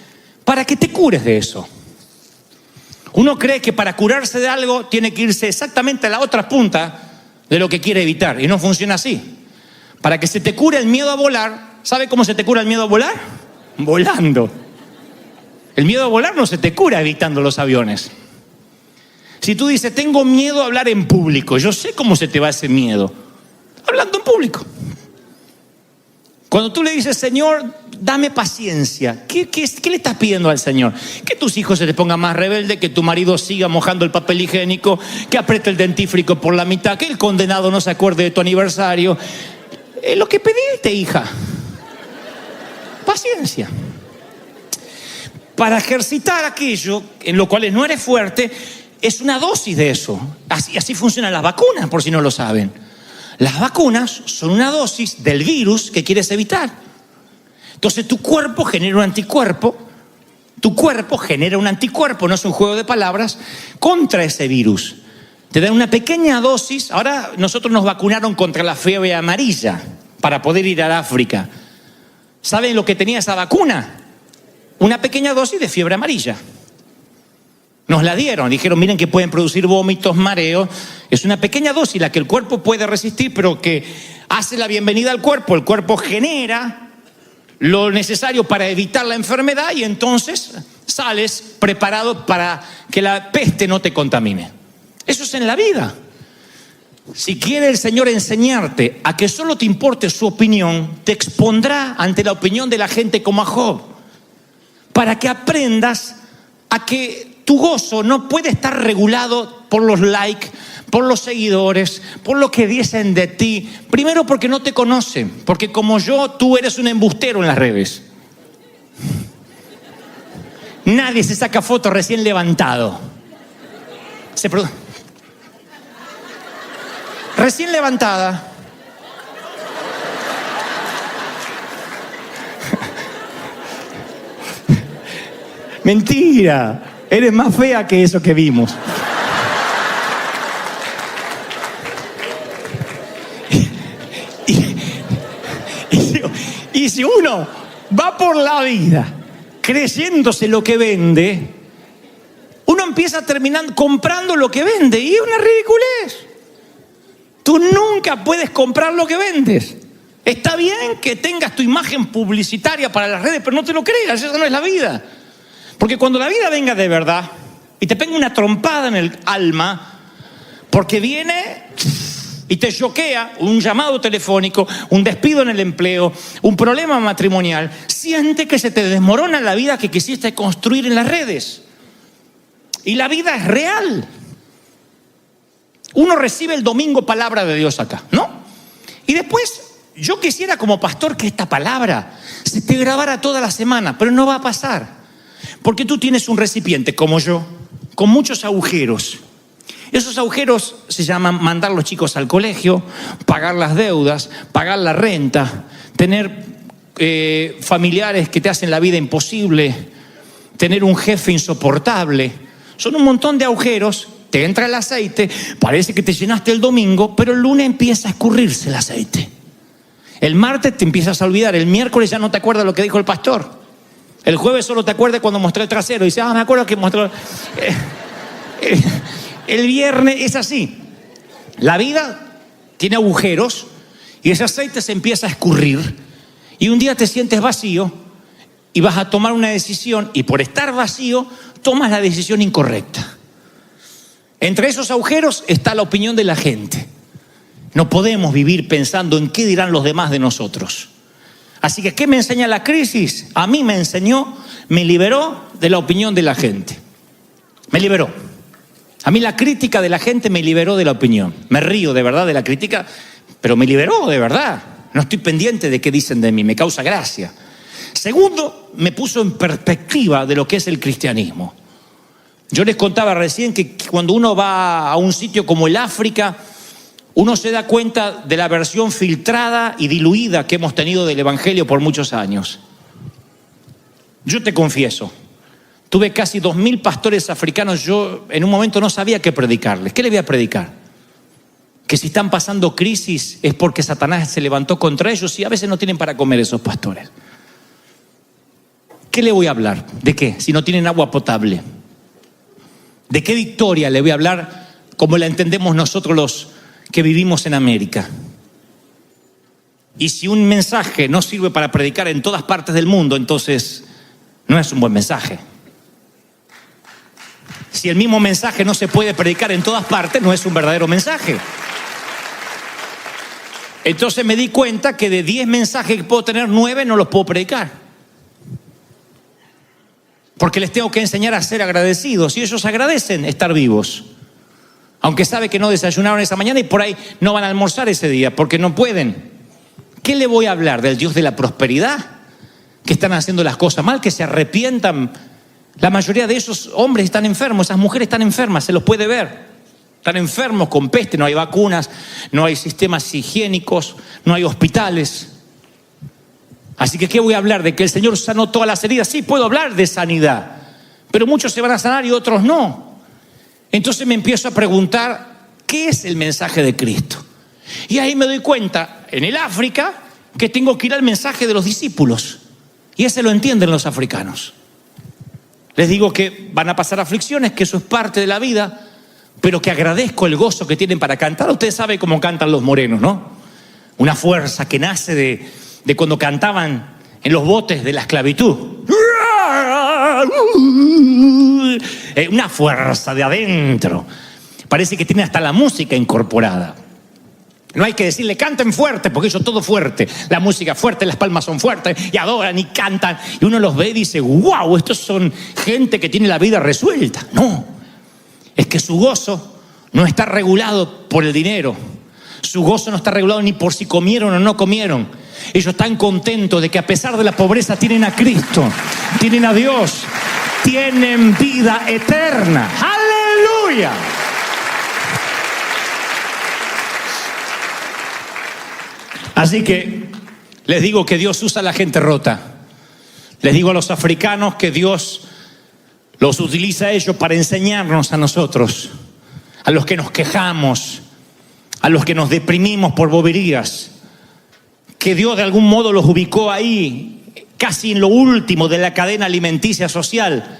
para que te cures de eso. Uno cree que para curarse de algo tiene que irse exactamente a la otra punta de lo que quiere evitar. Y no funciona así. Para que se te cure el miedo a volar, ¿sabe cómo se te cura el miedo a volar? Volando. El miedo a volar no se te cura evitando los aviones. Si tú dices, tengo miedo a hablar en público, yo sé cómo se te va ese miedo. Hablando en público. Cuando tú le dices, Señor, dame paciencia, ¿qué le estás pidiendo al Señor? Que tus hijos se te pongan más rebeldes, que tu marido siga mojando el papel higiénico, que apriete el dentífrico por la mitad, que el condenado no se acuerde de tu aniversario. Es lo que pediste, hija. Paciencia. Para ejercitar aquello en lo cual no eres fuerte, es una dosis de eso. Así funcionan las vacunas, por si no lo saben. Las vacunas son una dosis del virus que quieres evitar. Entonces tu cuerpo genera un anticuerpo. Tu cuerpo genera un anticuerpo, no es un juego de palabras, contra ese virus. Te dan una pequeña dosis. Ahora nosotros nos vacunaron contra la fiebre amarilla para poder ir a África. ¿Saben lo que tenía esa vacuna? Una pequeña dosis de fiebre amarilla. Nos la dieron, dijeron, miren que pueden producir vómitos, mareos. Es una pequeña dosis la que el cuerpo puede resistir, pero que hace la bienvenida al cuerpo. El cuerpo genera lo necesario para evitar la enfermedad y entonces sales preparado para que la peste no te contamine. Eso es en la vida. Si quiere el Señor enseñarte a que solo te importe su opinión, te expondrá ante la opinión de la gente como a Job, para que aprendas a que tu gozo no puede estar regulado por los likes, por los seguidores, por lo que dicen de ti. Primero porque no te conocen, porque como yo, tú eres un embustero en las redes. Nadie se saca fotos recién levantado. Recién levantada. Mentira. Eres más fea que eso que vimos. Y si uno va por la vida creyéndose lo que vende, uno empieza terminando comprando lo que vende y es una ridiculez. Tú nunca puedes comprar lo que vendes. Está bien que tengas tu imagen publicitaria para las redes, pero no te lo creas, esa no es la vida. Porque cuando la vida venga de verdad y te pega una trompada en el alma, porque viene y te choquea un llamado telefónico, un despido en el empleo, un problema matrimonial, siente que se te desmorona la vida que quisiste construir en las redes. Y la vida es real. Uno recibe el domingo palabra de Dios acá, ¿no? Y después, yo quisiera como pastor que esta palabra se te grabara toda la semana, pero no va a pasar. Porque tú tienes un recipiente, como yo, con muchos agujeros. Esos agujeros se llaman mandar a los chicos al colegio, pagar las deudas, pagar la renta, tener familiares que te hacen la vida imposible, tener un jefe insoportable. Son un montón de agujeros, te entra el aceite, parece que te llenaste el domingo, pero el lunes empieza a escurrirse el aceite. El martes te empiezas a olvidar, el miércoles ya no te acuerdas lo que dijo el pastor. El jueves solo te acuerdas cuando mostré el trasero y dices, me acuerdo que mostró. El viernes es así. La vida tiene agujeros y ese aceite se empieza a escurrir y un día te sientes vacío y vas a tomar una decisión y por estar vacío tomas la decisión incorrecta. Entre esos agujeros está la opinión de la gente. No podemos vivir pensando en qué dirán los demás de nosotros. Así que, ¿qué me enseña la crisis? A mí me enseñó, me liberó de la opinión de la gente. Me liberó. A mí la crítica de la gente me liberó de la opinión. Me río de verdad de la crítica, pero me liberó de verdad. No estoy pendiente de qué dicen de mí, me causa gracia. Segundo, me puso en perspectiva de lo que es el cristianismo. Yo les contaba recién que cuando uno va a un sitio como el África, uno se da cuenta de la versión filtrada y diluida que hemos tenido del Evangelio por muchos años. Yo te confieso, tuve casi 2.000 pastores africanos. Yo en un momento no sabía qué predicarles. ¿Qué les voy a predicar? Que si están pasando crisis es porque Satanás se levantó contra ellos y a veces no tienen para comer esos pastores. ¿Qué le voy a hablar? ¿De qué? Si no tienen agua potable. ¿De qué victoria le voy a hablar como la entendemos nosotros los que vivimos en América? Y si un mensaje no sirve para predicar en todas partes del mundo, entonces no es un buen mensaje. Si el mismo mensaje no se puede predicar en todas partes, no es un verdadero mensaje. Entonces me di cuenta que de 10 mensajes que puedo tener, 9 no los puedo predicar. Porque les tengo que enseñar a ser agradecidos. Y ellos agradecen estar vivos. Aunque sabe que no desayunaron esa mañana y por ahí no van a almorzar ese día porque no pueden. ¿Qué le voy a hablar? ¿Del Dios de la prosperidad? Que están haciendo las cosas mal, que se arrepientan. La mayoría de esos hombres están enfermos, esas mujeres están enfermas, se los puede ver. Están enfermos con peste, no hay vacunas, no hay sistemas higiénicos, no hay hospitales. Así que, ¿qué voy a hablar? ¿De que el Señor sanó todas las heridas? Sí, puedo hablar de sanidad, pero muchos se van a sanar y otros no. Entonces me empiezo a preguntar, ¿qué es el mensaje de Cristo? Y ahí me doy cuenta, en el África, que tengo que ir al mensaje de los discípulos. Y ese lo entienden los africanos. Les digo que van a pasar aflicciones, que eso es parte de la vida, pero que agradezco el gozo que tienen para cantar. Ustedes saben cómo cantan los morenos, ¿no? Una fuerza que nace de cuando cantaban en los botes de la esclavitud. Una fuerza de adentro. Parece que tiene hasta la música incorporada. No hay que decirle canten fuerte, porque eso es todo fuerte. La música fuerte, las palmas son fuertes y adoran y cantan. Y uno los ve y dice, wow, estos son gente que tiene la vida resuelta. No, es que su gozo no está regulado por el dinero. Su gozo no está regulado ni por si comieron o no comieron. Ellos están contentos de que a pesar de la pobreza tienen a Cristo, tienen a Dios, tienen vida eterna. ¡Aleluya! Así que les digo que Dios usa a la gente rota. Les digo a los africanos que Dios los utiliza a ellos para enseñarnos a nosotros, a los que nos quejamos, a los que nos deprimimos por boberías, que Dios de algún modo los ubicó ahí, casi en lo último de la cadena alimenticia social,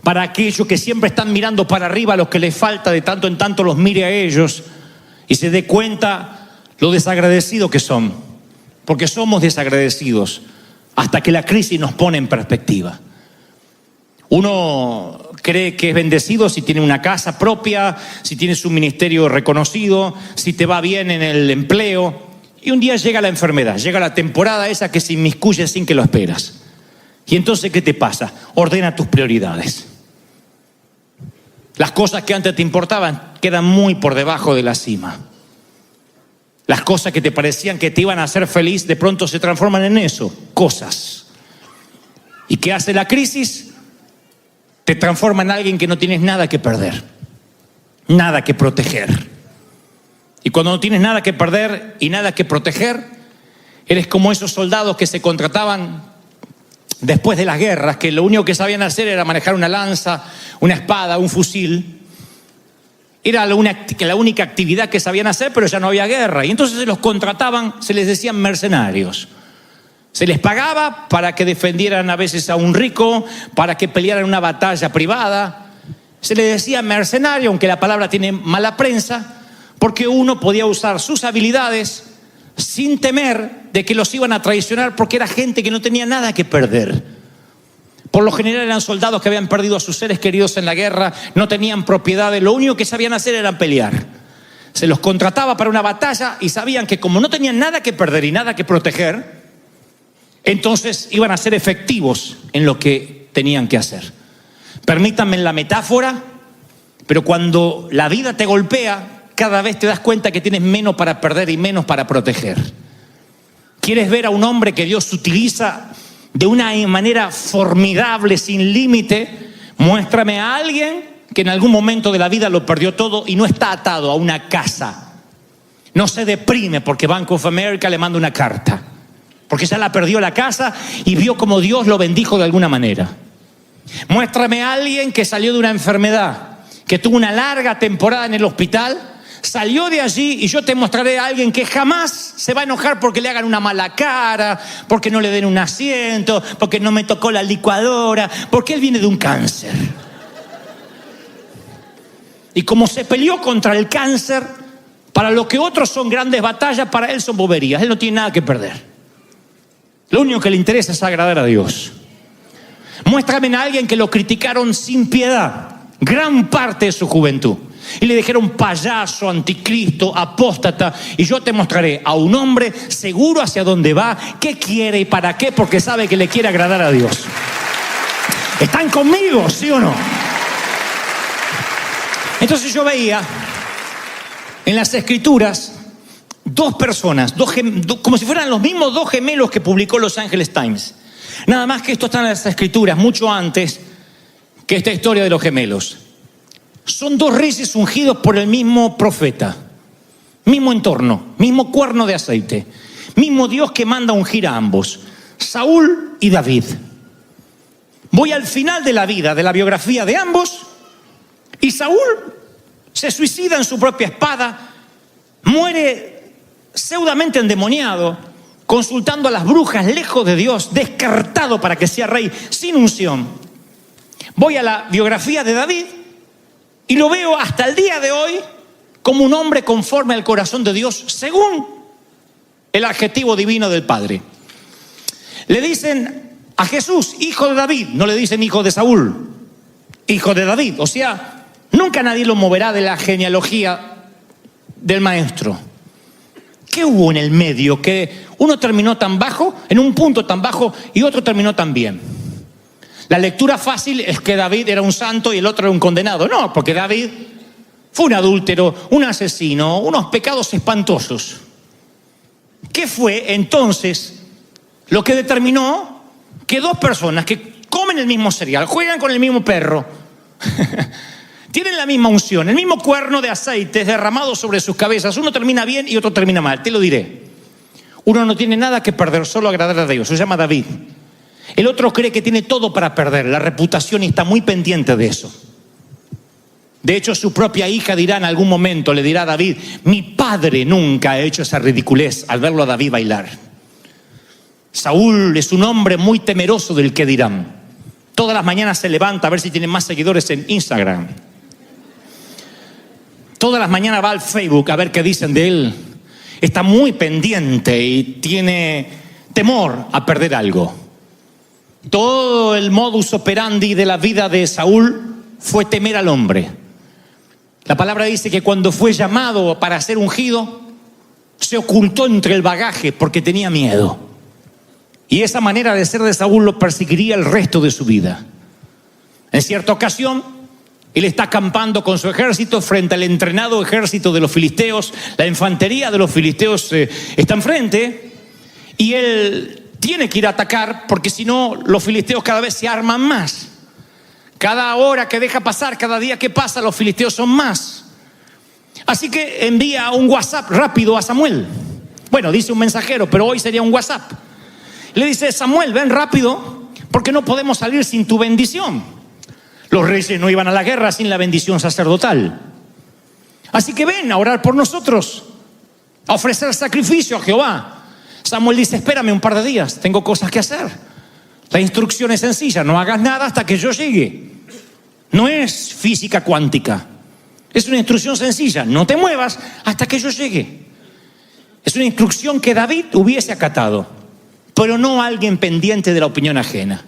para aquellos que siempre están mirando para arriba, a los que les falta de tanto en tanto los mire a ellos y se dé cuenta lo desagradecidos que son, porque somos desagradecidos hasta que la crisis nos pone en perspectiva. Uno cree que es bendecido si tiene una casa propia, si tiene su ministerio reconocido, si te va bien en el empleo. Y un día llega la enfermedad, llega la temporada esa que se inmiscuye sin que lo esperas. Y entonces, ¿qué te pasa? Ordena tus prioridades. Las cosas que antes te importaban quedan muy por debajo de la cima. Las cosas que te parecían que te iban a hacer feliz, de pronto se transforman en eso, cosas. ¿Y qué hace la crisis? Te transforma en alguien que no tienes nada que perder, nada que proteger. Y cuando no tienes nada que perder y nada que proteger, eres como esos soldados que se contrataban después de las guerras, que lo único que sabían hacer era manejar una lanza, una espada, un fusil. Era la única actividad que sabían hacer, pero ya no había guerra. Y entonces se los contrataban, se les decían mercenarios. Se les pagaba para que defendieran a veces a un rico, para que pelearan una batalla privada. Se les decía mercenario, aunque la palabra tiene mala prensa, porque uno podía usar sus habilidades sin temer de que los iban a traicionar, porque era gente que no tenía nada que perder. Por lo general eran soldados que habían perdido a sus seres queridos en la guerra, no tenían propiedades, lo único que sabían hacer era pelear. Se los contrataba para una batalla y sabían que como no tenían nada que perder y nada que proteger, entonces iban a ser efectivos en lo que tenían que hacer. Permítanme la metáfora, pero cuando la vida te golpea, cada vez te das cuenta que tienes menos para perder y menos para proteger. ¿Quieres ver a un hombre que Dios utiliza de una manera formidable, sin límite? Muéstrame a alguien que en algún momento de la vida lo perdió todo y no está atado a una casa. No se deprime porque Bank of America le manda una carta, porque ya la perdió la casa y vio como Dios lo bendijo de alguna manera. Muéstrame a alguien que salió de una enfermedad, que tuvo una larga temporada en el hospital, salió de allí, y yo te mostraré a alguien que jamás se va a enojar porque le hagan una mala cara, porque no le den un asiento, porque no me tocó la licuadora, porque él viene de un cáncer. Y como se peleó contra el cáncer, para lo que otros son grandes batallas, para él son boberías. Él no tiene nada que perder. Lo único que le interesa es agradar a Dios. Muéstrame a alguien que lo criticaron sin piedad gran parte de su juventud y le dijeron payaso, anticristo, apóstata, y yo te mostraré a un hombre seguro hacia dónde va, qué quiere y para qué, porque sabe que le quiere agradar a Dios. ¿Están conmigo, sí o no? Entonces yo veía en las Escrituras dos personas, como si fueran los mismos dos gemelos que publicó Los Angeles Times. Nada más que esto está en las Escrituras mucho antes que esta historia de los gemelos. Son dos reyes ungidos por el mismo profeta, mismo entorno, mismo cuerno de aceite, mismo Dios que manda ungir a ambos, Saúl y David. Voy al final de la vida, de la biografía de ambos, y Saúl se suicida en su propia espada, muere pseudamente endemoniado, consultando a las brujas, lejos de Dios, descartado para que sea rey, sin unción. Voy a la biografía de David y lo veo hasta el día de hoy como un hombre conforme al corazón de Dios, según el adjetivo divino del Padre. Le dicen a Jesús, hijo de David, no le dicen hijo de Saúl, hijo de David. O sea, nunca nadie lo moverá de la genealogía del maestro. ¿Qué hubo en el medio? Que uno terminó tan bajo, en un punto tan bajo, y otro terminó tan bien. La lectura fácil es que David era un santo y el otro era un condenado. No, porque David fue un adúltero, un asesino, unos pecados espantosos. ¿Qué fue entonces lo que determinó que dos personas que comen el mismo cereal, juegan con el mismo perro, tienen la misma unción, el mismo cuerno de aceite derramado sobre sus cabezas, uno termina bien y otro termina mal? Te lo diré. Uno no tiene nada que perder, solo agradar a Dios. Se llama David. El otro cree que tiene todo para perder, la reputación, y está muy pendiente de eso. De hecho, su propia hija dirá en algún momento, le dirá a David, mi padre nunca ha hecho esa ridiculez al verlo a David bailar. Saúl es un hombre muy temeroso del qué dirán. Todas las mañanas se levanta a ver si tiene más seguidores en Instagram. Todas las mañanas va al Facebook a ver qué dicen de él. Está muy pendiente y tiene temor a perder algo. Todo el modus operandi de la vida de Saúl fue temer al hombre. La palabra dice que cuando fue llamado para ser ungido, se ocultó entre el bagaje porque tenía miedo. Y esa manera de ser de Saúl lo perseguiría el resto de su vida. En cierta ocasión, él está acampando con su ejército frente al entrenado ejército de los filisteos. La infantería de los filisteos está enfrente y él tiene que ir a atacar, porque si no, los filisteos cada vez se arman más. Cada hora que deja pasar, cada día que pasa, los filisteos son más. Así que envía un WhatsApp rápido a Samuel. Bueno, dice un mensajero, pero hoy sería un WhatsApp. Le dice, Samuel, ven rápido, porque no podemos salir sin tu bendición. Los reyes no iban a la guerra sin la bendición sacerdotal. Así que ven a orar por nosotros, a ofrecer sacrificio a Jehová. Samuel dice, espérame un par de días, tengo cosas que hacer. La instrucción es sencilla, no hagas nada hasta que yo llegue. No es física cuántica, es una instrucción sencilla, no te muevas hasta que yo llegue. Es una instrucción que David hubiese acatado, pero no alguien pendiente de la opinión ajena.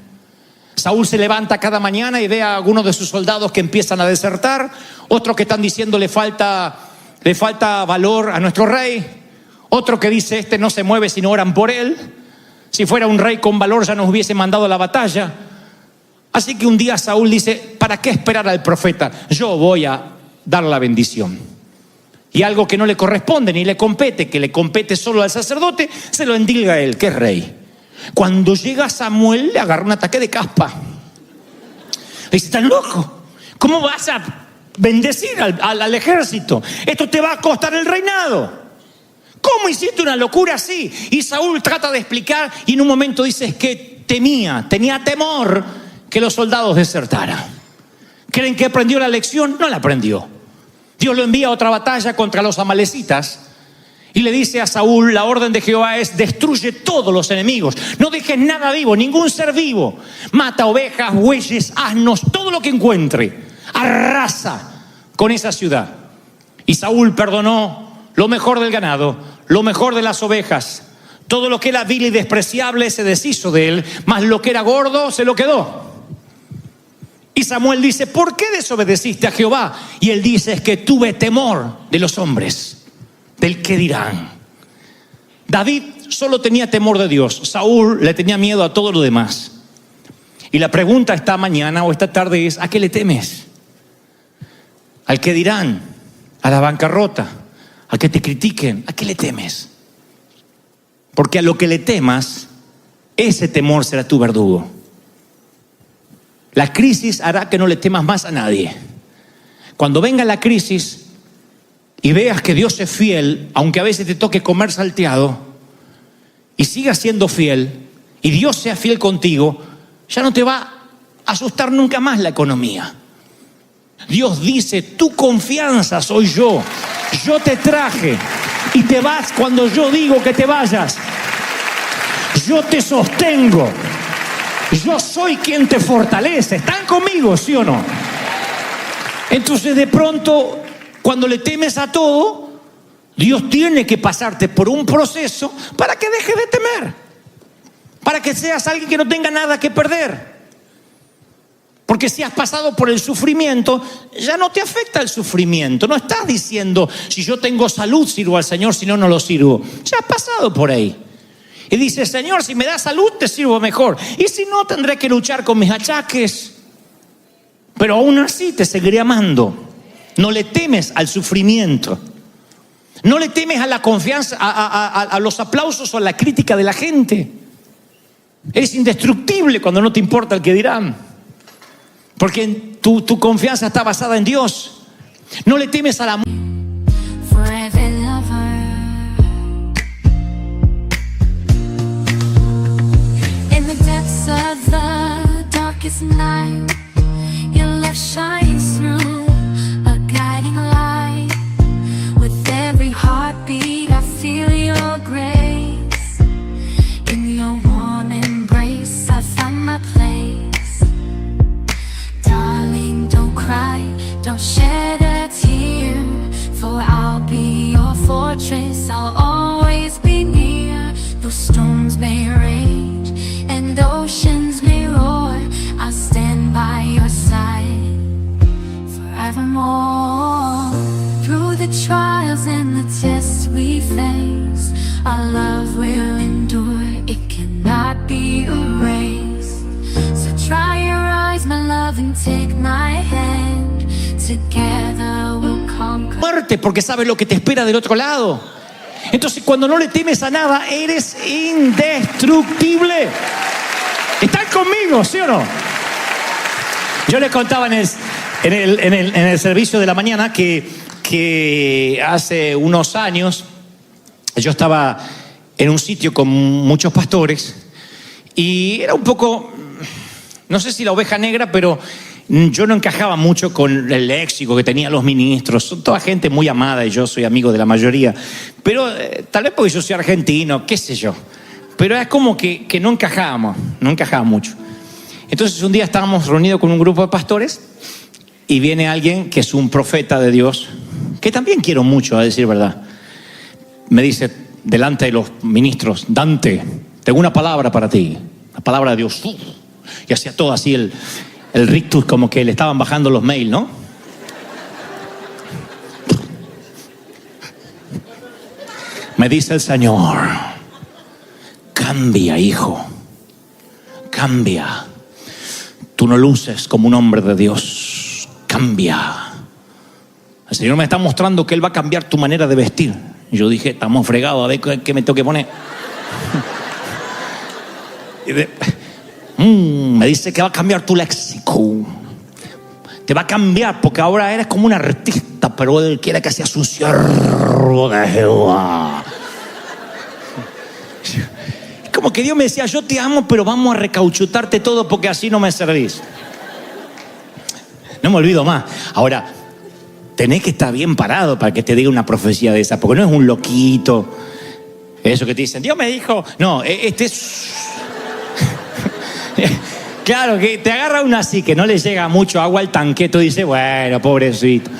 Saúl se levanta cada mañana y ve a algunos de sus soldados que empiezan a desertar, otros que están diciendo le falta valor a nuestro rey, otro que dice este no se mueve si no oran por él, si fuera un rey con valor ya nos hubiese mandado a la batalla. Así que un día Saúl dice, ¿para qué esperar al profeta? Yo voy a dar la bendición. Y algo que no le corresponde ni le compete, que le compete solo al sacerdote, se lo endilga a él, que es rey. Cuando llega Samuel le agarra un ataque de caspa. Le dice, ¿estás loco? ¿Cómo vas a bendecir al ejército? Esto te va a costar el reinado. ¿Cómo hiciste una locura así? Y Saúl trata de explicar y en un momento dice, es que tenía temor que los soldados desertaran. ¿Creen que aprendió la lección? No la aprendió. Dios lo envía a otra batalla contra los amalecitas y le dice a Saúl, la orden de Jehová es, destruye todos los enemigos, no dejes nada vivo, ningún ser vivo, mata ovejas, bueyes, asnos, todo lo que encuentre, arrasa con esa ciudad. Y Saúl perdonó lo mejor del ganado, lo mejor de las ovejas, todo lo que era vil y despreciable se deshizo de él, mas lo que era gordo se lo quedó. Y Samuel dice, ¿por qué desobedeciste a Jehová? Y él dice, es que tuve temor de los hombres, del qué dirán. David solo tenía temor de Dios, Saúl le tenía miedo a todo lo demás. Y la pregunta esta mañana o esta tarde es, ¿a qué le temes? ¿Al qué dirán? ¿A la bancarrota? ¿A que te critiquen? ¿A qué le temes? Porque a lo que le temas, ese temor será tu verdugo. La crisis hará que no le temas más a nadie. Cuando venga la crisis y veas que Dios es fiel, aunque a veces te toque comer salteado, y sigas siendo fiel, y Dios sea fiel contigo, ya no te va a asustar nunca más la economía. Dios dice, tu confianza soy yo. Yo te traje y te vas cuando yo digo que te vayas. Yo te sostengo. Yo soy quien te fortalece. ¿Están conmigo, sí o no? Entonces de pronto, cuando le temes a todo, Dios tiene que pasarte por un proceso para que dejes de temer, para que seas alguien que no tenga nada que perder. Porque si has pasado por el sufrimiento, ya no te afecta el sufrimiento. No estás diciendo, si yo tengo salud sirvo al Señor, si no, no lo sirvo. Ya has pasado por ahí. Y dice, Señor, si me das salud, te sirvo mejor. Y si no, tendré que luchar con mis achaques. Pero aún así te seguiré amando. No le temes al sufrimiento. No le temes a la confianza, a los aplausos o a la crítica de la gente. Eres indestructible cuando no te importa el que dirán. Porque tu confianza está basada en Dios. No le temes a la of the darkest night, your love shines through, a guiding light. With every heartbeat I feel your grace. In your warm embrace I find my place. Darling, don't cry, don't shed a tear, for I'll be your fortress, I'll always be near. Though storms may rage and oceans may roar, I'll stand by your side forevermore. Through the trials and the tests we face, our love will endure, it cannot be erased. So dry your eyes, my love, and take my hand. Together we'll conquer. Muerte, porque sabes lo que te espera del otro lado. Entonces cuando no le temes a nada, eres indestructible. ¿Están conmigo, sí o no? Yo les contaba en el servicio de la mañana que hace unos años yo estaba en un sitio con muchos pastores y era un poco, no sé si la oveja negra, pero yo no encajaba mucho con el léxico que tenían los ministros. Son toda gente muy amada y yo soy amigo de la mayoría. Pero tal vez porque yo soy argentino, qué sé yo. Pero es como que no encajaba mucho. Entonces un día estábamos reunidos con un grupo de pastores y viene alguien que es un profeta de Dios, que también quiero mucho, a decir verdad. Me dice delante de los ministros: Dante, tengo una palabra para ti, la palabra de Dios. Y hacía todo así el rictus, como que le estaban bajando los mails, ¿no? Me dice el Señor: cambia, hijo, cambia. Tú no luces como un hombre de Dios, cambia. El Señor me está mostrando que Él va a cambiar tu manera de vestir. Y yo dije: estamos fregados, a ver qué me tengo que poner. Me dice que va a cambiar tu léxico. Te va a cambiar porque ahora eres como un artista, pero Él quiere que seas un siervo de Jehová. Como que Dios me decía: yo te amo, pero vamos a recauchutarte todo porque así no me servís. No me olvido más. Ahora, tenés que estar bien parado para que te diga una profecía de esa, porque no es un loquito. Eso que te dicen: Dios me dijo. No, este es... Claro, que te agarra uno así, que no le llega mucho agua al tanque. Tú dices: bueno, pobrecito.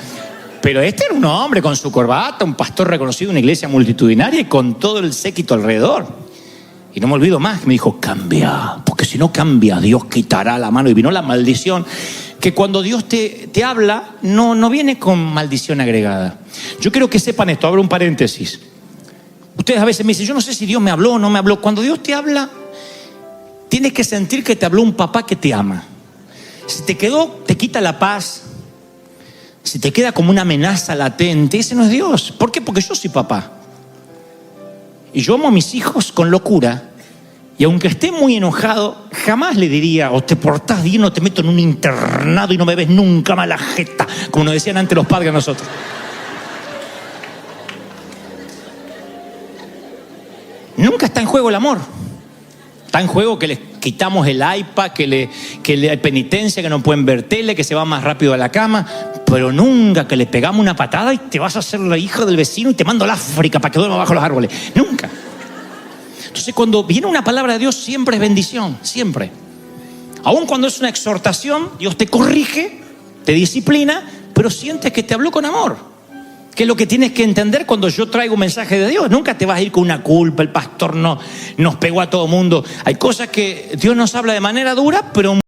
Pero este era un hombre con su corbata, un pastor reconocido en una iglesia multitudinaria y con todo el séquito alrededor. Y no me olvido más, que me dijo: cambia, porque si no cambia, Dios quitará la mano. Y vino la maldición, que cuando Dios te habla, no viene con maldición agregada. Yo quiero que sepan esto, abro un paréntesis. Ustedes a veces me dicen: yo no sé si Dios me habló o no me habló. Cuando Dios te habla, tienes que sentir que te habló un papá que te ama. Si te quita la paz, si te queda como una amenaza latente, ese no es Dios. ¿Por qué? Porque yo soy papá. Y yo amo a mis hijos con locura. Y aunque esté muy enojado, jamás le diría: o te portás bien o te meto en un internado y no me ves nunca más la jeta, como nos decían antes los padres a nosotros. Nunca está en juego el amor. Está en juego que les quitamos el iPad, que le hay penitencia, que no pueden ver tele, que se va más rápido a la cama. Pero nunca que le pegamos una patada y te vas a hacer la hija del vecino y te mando al África para que duerma bajo los árboles. Nunca. Entonces, cuando viene una palabra de Dios, siempre es bendición, siempre. Aun cuando es una exhortación, Dios te corrige, te disciplina, pero sientes que te habló con amor. Que es lo que tienes que entender cuando yo traigo un mensaje de Dios. Nunca te vas a ir con una culpa: el pastor nos pegó a todo mundo. Hay cosas que Dios nos habla de manera dura, pero